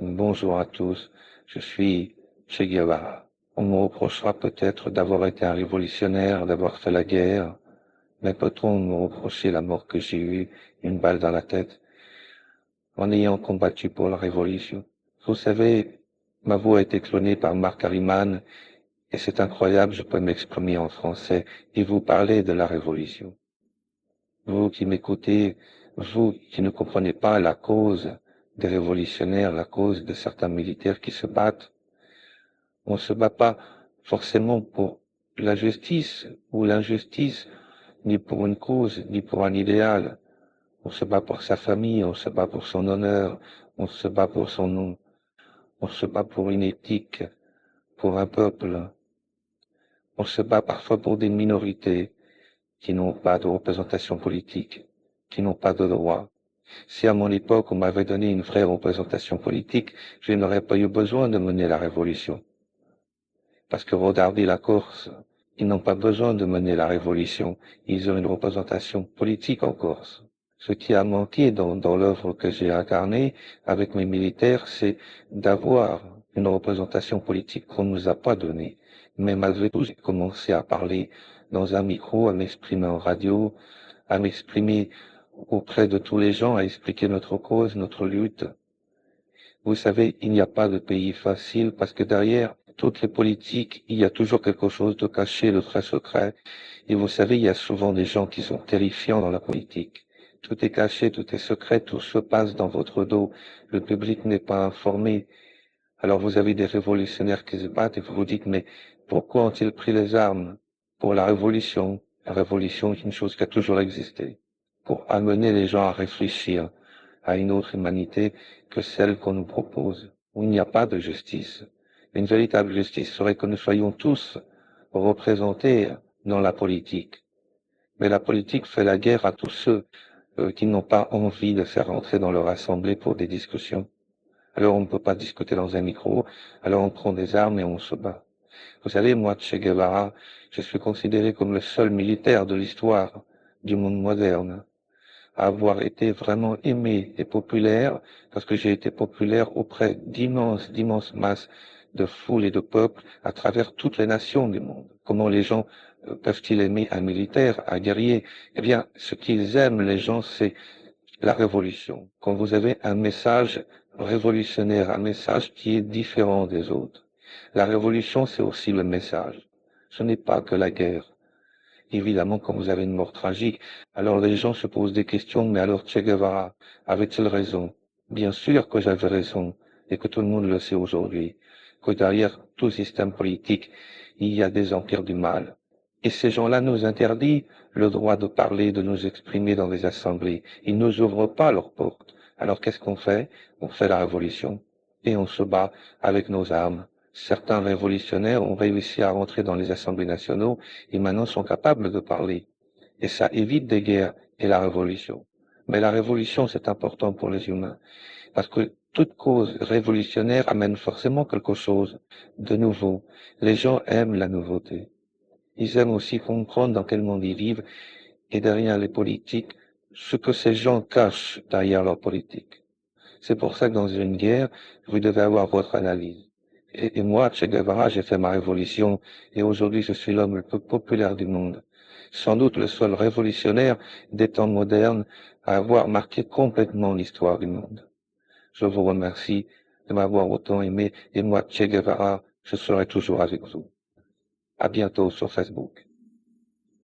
Bonjour à tous, je suis Che Guevara. On me reprochera peut-être d'avoir été un révolutionnaire, d'avoir fait la guerre, mais peut-on me reprocher la mort que j'ai eue, une balle dans la tête, en ayant combattu pour la révolution? Vous savez, ma voix a été clonée par Marc Harriman, et c'est incroyable, je peux m'exprimer en français et vous parler de la révolution. Vous qui m'écoutez, vous qui ne comprenez pas la cause des révolutionnaires, la cause de certains militaires qui se battent, on se bat pas forcément pour la justice ou l'injustice, ni pour une cause, ni pour un idéal. On se bat pour sa famille, on se bat pour son honneur, on se bat pour son nom, on se bat pour une éthique, pour un peuple. On se bat parfois pour des minorités qui n'ont pas de représentation politique, qui n'ont pas de droit. Si à mon époque on m'avait donné une vraie représentation politique, je n'aurais pas eu besoin de mener la révolution. Parce que regardez la Corse, ils n'ont pas besoin de mener la révolution, ils ont une représentation politique en Corse. Ce qui a manqué dans l'œuvre que j'ai incarnée avec mes militaires, c'est d'avoir une représentation politique qu'on ne nous a pas donnée. Mais malgré tout, j'ai commencé à parler dans un micro, à m'exprimer en radio, à m'exprimer auprès de tous les gens, à expliquer notre cause, notre lutte. Vous savez, il n'y a pas de pays facile parce que derrière toutes les politiques, il y a toujours quelque chose de caché, de très secret. Et vous savez, il y a souvent des gens qui sont terrifiants dans la politique. Tout est caché, tout est secret, tout se passe dans votre dos. Le public n'est pas informé. Alors vous avez des révolutionnaires qui se battent et vous vous dites, mais pourquoi ont-ils pris les armes? Pour la révolution. La révolution est une chose qui a toujours existé. Pour amener les gens à réfléchir à une autre humanité que celle qu'on nous propose, où il n'y a pas de justice. Une véritable justice serait que nous soyons tous représentés dans la politique. Mais la politique fait la guerre à tous ceux qui n'ont pas envie de faire entrer dans leur assemblée pour des discussions. Alors on ne peut pas discuter dans un micro, alors on prend des armes et on se bat. Vous savez, moi, Che Guevara, je suis considéré comme le seul militaire de l'histoire du monde moderne à avoir été vraiment aimé et populaire, parce que j'ai été populaire auprès d'immenses masses de foules et de peuples à travers toutes les nations du monde. Comment les gens peuvent-ils aimer un militaire, un guerrier? Eh bien, ce qu'ils aiment, les gens, c'est la révolution. Quand vous avez un message révolutionnaire, un message qui est différent des autres. La révolution, c'est aussi le message. Ce n'est pas que la guerre. Évidemment, quand vous avez une mort tragique, alors les gens se posent des questions, mais alors Che Guevara avait-il raison? Bien sûr que j'avais raison, et que tout le monde le sait aujourd'hui, que derrière tout système politique, il y a des empires du mal. Et ces gens-là nous interdisent le droit de parler, de nous exprimer dans les assemblées. Ils ne nous ouvrent pas leurs portes. Alors qu'est-ce qu'on fait? On fait la révolution, et on se bat avec nos armes. Certains révolutionnaires ont réussi à rentrer dans les assemblées nationaux et maintenant sont capables de parler. Et ça évite des guerres et la révolution. Mais la révolution, c'est important pour les humains. Parce que toute cause révolutionnaire amène forcément quelque chose de nouveau. Les gens aiment la nouveauté. Ils aiment aussi comprendre dans quel monde ils vivent et derrière les politiques, ce que ces gens cachent derrière leur politique. C'est pour ça que dans une guerre, vous devez avoir votre analyse. Et moi, Che Guevara, j'ai fait ma révolution et aujourd'hui je suis l'homme le plus populaire du monde. Sans doute le seul révolutionnaire des temps modernes à avoir marqué complètement l'histoire du monde. Je vous remercie de m'avoir autant aimé et moi, Che Guevara, je serai toujours avec vous. À bientôt sur Facebook.